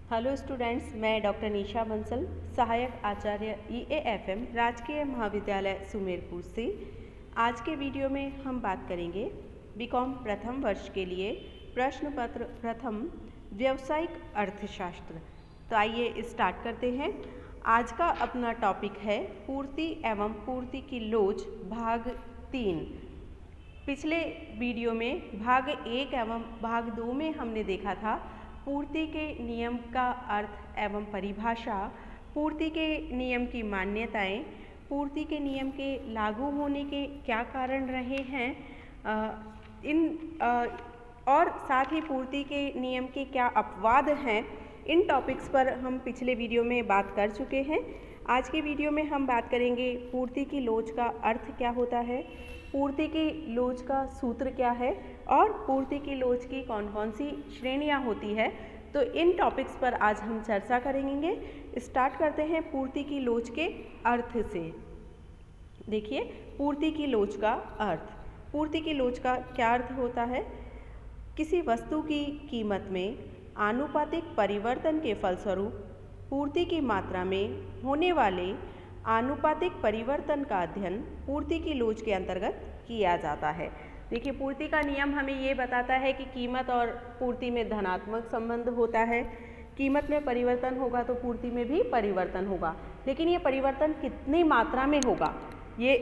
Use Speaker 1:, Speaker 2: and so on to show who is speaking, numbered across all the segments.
Speaker 1: Hello students, मैं doctor निशा बंसल, सहायक आचार्य EAFM राजकीय महाविद्यालय सुमेरपुर से। आज के वीडियो में हम बात करेंगे बीकॉम प्रथम वर्ष के लिए प्रश्न पत्र प्रथम व्यावसायिक अर्थशास्त्र। तो आइए स्टार्ट करते हैं। आज का अपना टॉपिक है पूर्ति एवं पूर्ति की लोच भाग 3। पिछले वीडियो में भाग 1 एवं भाग 2 में हमने देखा था पूर्ति के नियम का अर्थ एवं परिभाषा, पूर्ति के नियम की मान्यताएं, पूर्ति के नियम के लागू होने के क्या कारण रहे हैं, और साथ ही पूर्ति के नियम के क्या अपवाद हैं। इन टॉपिक्स पर हम पिछले वीडियो में बात कर चुके हैं। आज के वीडियो में हम बात करेंगे पूर्ति की लोच का अर्थ क्या होता है, पूर्ति की लोच का सूत्र क्या है और पूर्ति की लोच की कौन कौन सी श्रेणियां होती है। तो इन टॉपिक्स पर आज हम चर्चा करेंगे। स्टार्ट करते हैं पूर्ति की लोच के अर्थ से। देखिए, पूर्ति की लोच का अर्थ। पूर्ति की लोच का क्या अर्थ होता है? किसी वस्तु की कीमत में आनुपातिक परिवर्तन के फलस्वरूप पूर्ति की मात्रा में होने वाले आनुपातिक परिवर्तन का अध्ययन पूर्ति की लोच के अंतर्गत किया जाता है। देखिए, पूर्ति का नियम हमें ये बताता है कि कीमत और पूर्ति में धनात्मक संबंध होता है। कीमत में परिवर्तन होगा तो पूर्ति में भी परिवर्तन होगा, लेकिन ये परिवर्तन कितनी मात्रा में होगा ये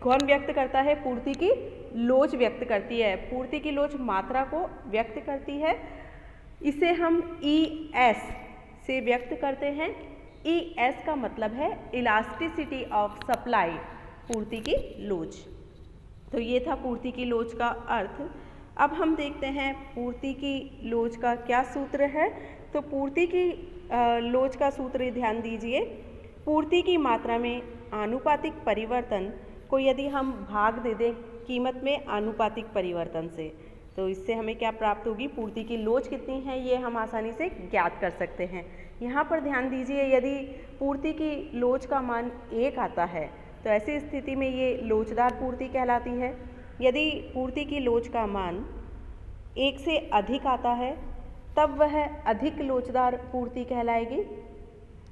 Speaker 1: कौन व्यक्त करता है? पूर्ति की लोच व्यक्त करती है। पूर्ति की लोच मात्रा को व्यक्त करती है। इसे हम ES से व्यक्त करते हैं। ES का मतलब है इलास्टिसिटी ऑफ सप्लाई, पूर्ति की लोच। तो ये था पूर्ति की लोच का अर्थ। अब हम देखते हैं पूर्ति की लोच का क्या सूत्र है। तो पूर्ति की लोच का सूत्र ध्यान दीजिए। पूर्ति की मात्रा में आनुपातिक परिवर्तन को यदि हम भाग दे दें कीमत में आनुपातिक परिवर्तन से, तो इससे हमें क्या प्राप्त होगी? पूर्ति की लोच कितनी है ये हम आसानी से ज्ञात कर सकते हैं। यहाँ पर ध्यान दीजिए, यदि पूर्ति की लोच का मान 1 आता है तो ऐसी स्थिति में ये लोचदार पूर्ति कहलाती है। यदि पूर्ति की लोच का मान 1 से अधिक आता है तब वह अधिक लोचदार पूर्ति कहलाएगी,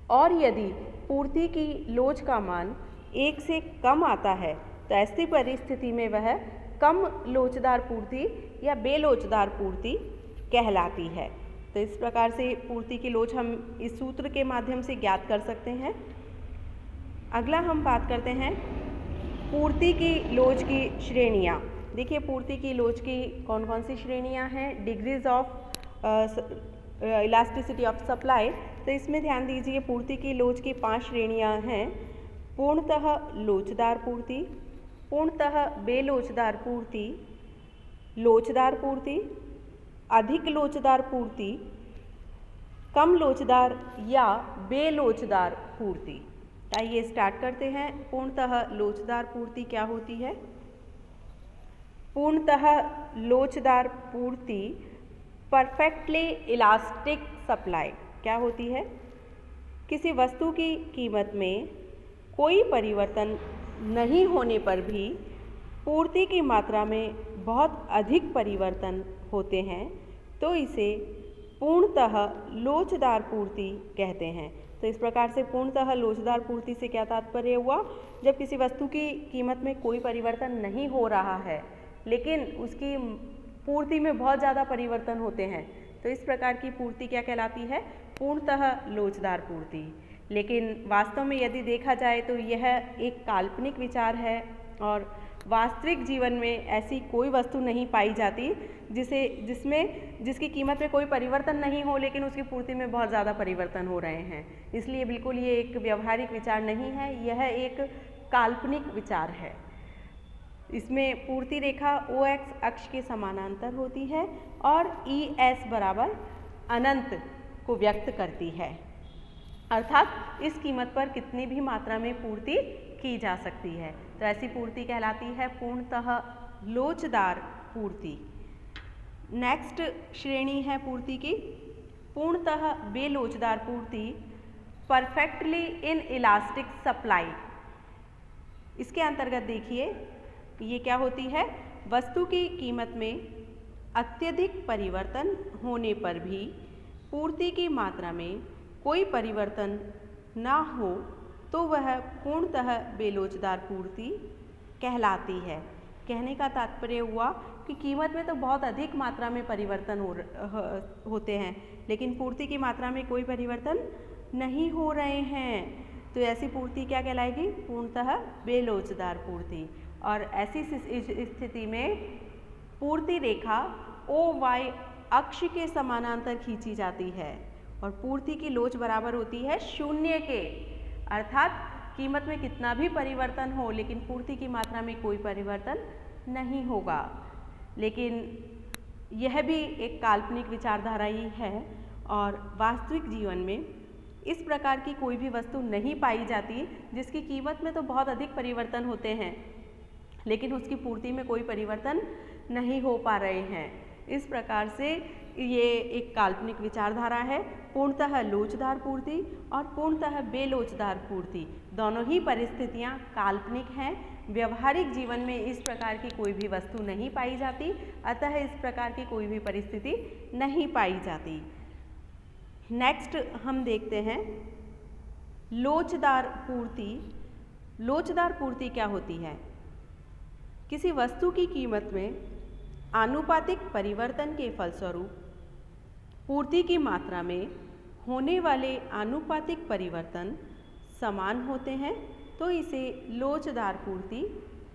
Speaker 1: और यदि पूर्ति की लोच का मान 1 से कम आता है तो ऐसी परिस्थिति में वह कम लोचदार पूर्ति या बेलोचदार पूर्ति कहलाती है। तो इस प्रकार से पूर्ति की लोच हम इस सूत्र के माध्यम से ज्ञात कर सकते हैं। अगला हम बात करते हैं पूर्ति की लोच की श्रेणियाँ। देखिए, पूर्ति की लोच की कौन कौन सी श्रेणियाँ हैं? Degrees of elasticity of supply. तो इसमें ध्यान दीजिए, पूर्ति की लोच की 5 श्रेणियाँ हैं। पूर्णतः लोचदार पूर्ति, पूर्णतः बेलोचदार पूर्ति, लोचदार पूर्ति, अधिक लोचदार पूर्ति, कम लोचदार या बेलोचदार पूर्ति। आइए स्टार्ट करते हैं। पूर्णतः लोचदार पूर्ति क्या होती है? पूर्णतः लोचदार पूर्ति परफेक्टली इलास्टिक सप्लाई क्या होती है? किसी वस्तु की कीमत में कोई परिवर्तन नहीं होने पर भी पूर्ति की मात्रा में बहुत अधिक परिवर्तन होते हैं तो इसे पूर्णतः लोचदार पूर्ति कहते हैं। तो इस प्रकार से पूर्णतः लोचदार पूर्ति से क्या तात्पर्य हुआ? जब किसी वस्तु की कीमत में कोई परिवर्तन नहीं हो रहा है लेकिन उसकी पूर्ति में बहुत ज़्यादा परिवर्तन होते हैं, तो इस प्रकार की पूर्ति क्या कहलाती है? पूर्णतः लोचदार पूर्ति। लेकिन वास्तव में यदि देखा जाए तो यह एक काल्पनिक विचार है और वास्तविक जीवन में ऐसी कोई वस्तु नहीं पाई जाती जिसकी कीमत में कोई परिवर्तन नहीं हो लेकिन उसकी पूर्ति में बहुत ज़्यादा परिवर्तन हो रहे हैं। इसलिए बिल्कुल ये एक व्यवहारिक विचार नहीं है, यह एक काल्पनिक विचार है। इसमें पूर्ति रेखा OX अक्ष के समानांतर होती है और ES बराबर अनंत को व्यक्त करती है, अर्थात इस कीमत पर कितनी भी मात्रा में पूर्ति की जा सकती है। तो ऐसी पूर्ति कहलाती है पूर्णतः लोचदार पूर्ति। नेक्स्ट श्रेणी है पूर्ति की पूर्णतः बेलोचदार पूर्ति, परफेक्टली इन इलास्टिक सप्लाई। इसके अंतर्गत देखिए ये क्या होती है? वस्तु की कीमत में अत्यधिक परिवर्तन होने पर भी पूर्ति की मात्रा में कोई परिवर्तन ना हो तो वह पूर्णतः बेलोचदार पूर्ति कहलाती है। कहने का तात्पर्य हुआ कि कीमत में तो बहुत अधिक मात्रा में परिवर्तन होते हैं, लेकिन पूर्ति की मात्रा में कोई परिवर्तन नहीं हो रहे हैं, तो ऐसी पूर्ति क्या कहलाएगी? पूर्णतः बेलोचदार पूर्ति। और ऐसी स्थिति में पूर्ति रेखा OY अक्ष के समानांतर खींची जाती है और पूर्ति की लोच बराबर होती है 0 के, अर्थात कीमत में कितना भी परिवर्तन हो लेकिन पूर्ति की मात्रा में कोई परिवर्तन नहीं होगा। लेकिन यह भी एक काल्पनिक विचारधारा ही है और वास्तविक जीवन में इस प्रकार की कोई भी वस्तु नहीं पाई जाती जिसकी कीमत में तो बहुत अधिक परिवर्तन होते हैं लेकिन उसकी पूर्ति में कोई परिवर्तन नहीं हो पा रहे हैं। इस प्रकार से ये एक काल्पनिक विचारधारा है। पूर्णतः लोचदार पूर्ति और पूर्णतः बेलोचदार पूर्ति दोनों ही परिस्थितियाँ काल्पनिक हैं। व्यवहारिक जीवन में इस प्रकार की कोई भी वस्तु नहीं पाई जाती, अतः इस प्रकार की कोई भी परिस्थिति नहीं पाई जाती। नेक्स्ट हम देखते हैं लोचदार पूर्ति। लोचदार पूर्ति क्या होती है? किसी वस्तु की कीमत में आनुपातिक परिवर्तन के फलस्वरूप पूर्ति की मात्रा में होने वाले आनुपातिक परिवर्तन समान होते हैं तो इसे लोचदार पूर्ति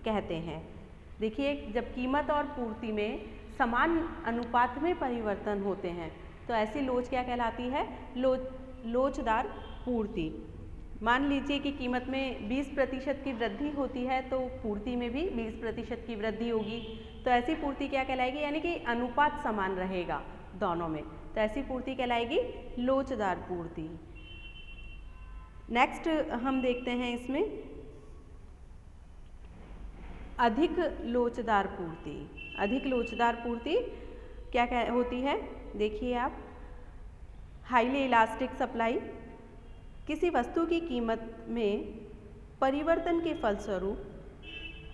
Speaker 1: कहते हैं। देखिए, जब कीमत और पूर्ति में समान अनुपात में परिवर्तन होते हैं तो ऐसी लोच क्या कहलाती है? लोचदार पूर्ति। मान लीजिए कि कीमत में 20% की वृद्धि होती है तो पूर्ति में भी 20% की वृद्धि होगी, तो ऐसी पूर्ति क्या कहलाएगी? यानी कि अनुपात समान रहेगा दोनों में, तो ऐसी पूर्ति कहलाएगी लोचदार पूर्ति। नेक्स्ट हम देखते हैं इसमें अधिक लोचदार पूर्ति। अधिक लोचदार पूर्ति क्या होती है? देखिए आप, हाईली इलास्टिक सप्लाई। किसी वस्तु की कीमत में परिवर्तन के फलस्वरूप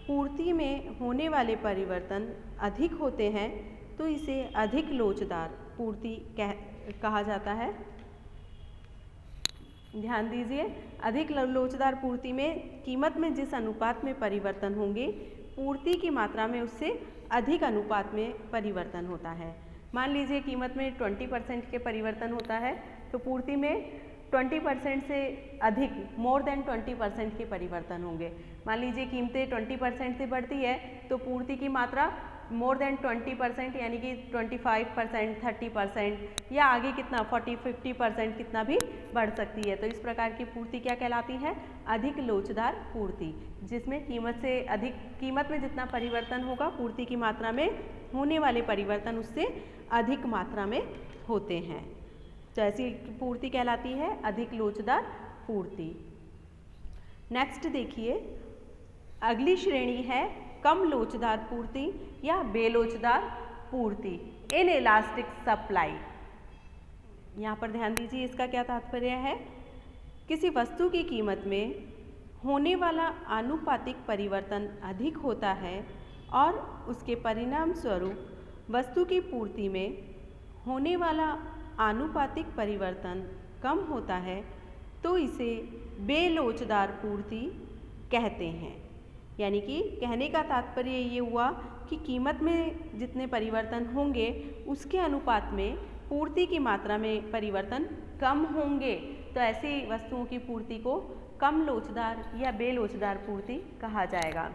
Speaker 1: पूर्ति में होने वाले परिवर्तन अधिक होते हैं तो इसे अधिक लोचदार पूर्ति कहा जाता है। ध्यान दीजिए, अधिक लोचदार पूर्ति में कीमत में जिस अनुपात में परिवर्तन होंगे पूर्ति की मात्रा में उससे अधिक अनुपात में परिवर्तन होता है। मान लीजिए कीमत में 20% के परिवर्तन होता है तो पूर्ति में 20% से अधिक, मोर देन 20% के परिवर्तन होंगे। मान लीजिए कीमतें 20% से बढ़ती है तो पूर्ति की मात्रा मोर देन 20% यानी कि 25%, 30% या आगे कितना 40-50% कितना भी बढ़ सकती है। तो इस प्रकार की पूर्ति क्या कहलाती है? अधिक लोचदार पूर्ति, जिसमें कीमत में जितना परिवर्तन होगा पूर्ति की मात्रा में होने वाले परिवर्तन उससे अधिक मात्रा में होते हैं, तो ऐसी पूर्ति कहलाती है अधिक लोचदार पूर्ति। नेक्स्ट देखिए, अगली श्रेणी है कम लोचदार पूर्ति या बेलोचदार पूर्ति, इन इलास्टिक सप्लाई। यहाँ पर ध्यान दीजिए, इसका क्या तात्पर्य है? किसी वस्तु की कीमत में होने वाला आनुपातिक परिवर्तन अधिक होता है और उसके परिणाम स्वरूप वस्तु की पूर्ति में होने वाला आनुपातिक परिवर्तन कम होता है तो इसे बेलोचदार पूर्ति कहते हैं। यानी कि कहने का तात्पर्य ये हुआ कि कीमत में जितने परिवर्तन होंगे उसके अनुपात में पूर्ति की मात्रा में परिवर्तन कम होंगे, तो ऐसी वस्तुओं की पूर्ति को कम लोचदार या बेलोचदार पूर्ति कहा जाएगा।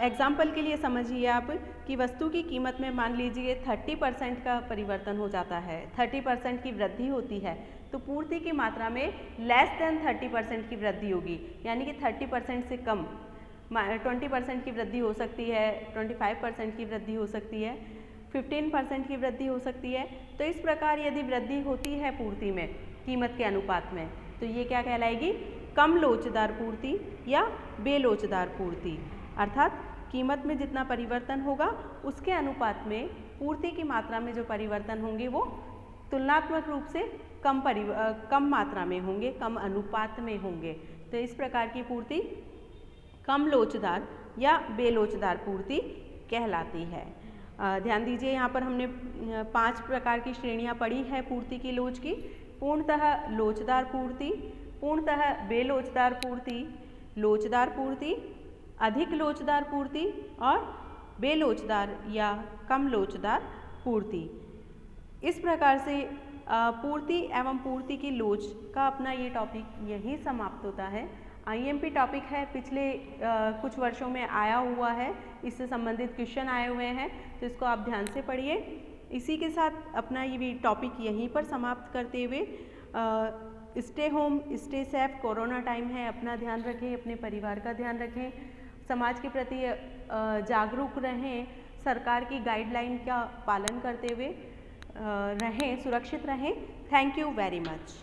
Speaker 1: एग्जाम्पल के लिए समझिए आप कि वस्तु की कीमत में मान लीजिए 30% का परिवर्तन हो जाता है, 30% की वृद्धि होती है, तो पूर्ति की मात्रा में लेस देन 30% की वृद्धि होगी, यानी कि 30% से कम 20% की वृद्धि हो सकती है, 25% की वृद्धि हो सकती है, 15% की वृद्धि हो सकती है। तो इस प्रकार यदि वृद्धि होती है पूर्ति में कीमत के अनुपात में तो ये क्या कहलाएगी? कम लोचदार पूर्ति या बेलोचदार पूर्ति। अर्थात कीमत में जितना परिवर्तन होगा उसके अनुपात में पूर्ति की मात्रा में जो परिवर्तन होंगे वो तुलनात्मक रूप से कम मात्रा में होंगे, कम अनुपात में होंगे। तो इस प्रकार की पूर्ति कम लोचदार या बेलोचदार पूर्ति कहलाती है। ध्यान दीजिए, यहाँ पर हमने 5 प्रकार की श्रेणियाँ पढ़ी है पूर्ति की लोच की। पूर्णतः लोचदार पूर्ति, पूर्णतः बेलोचदार पूर्ति, लोचदार पूर्ति, अधिक लोचदार पूर्ति और बेलोचदार या कम लोचदार पूर्ति। इस प्रकार से पूर्ति एवं पूर्ति की लोच का अपना ये टॉपिक यहीं समाप्त होता है। आईएमपी टॉपिक है, पिछले कुछ वर्षों में आया हुआ है, इससे संबंधित क्वेश्चन आए हुए हैं, तो इसको आप ध्यान से पढ़िए। इसी के साथ अपना ये टॉपिक यहीं पर समाप्त करते हुए stay home stay safe, corona time है, अपना ध्यान रखें, अपने परिवार का ध्यान रखें, समाज के प्रति जागरूक रहें, सरकार की गाइडलाइन का पालन करते हुए रहें, सुरक्षित रहें। Thank you very much.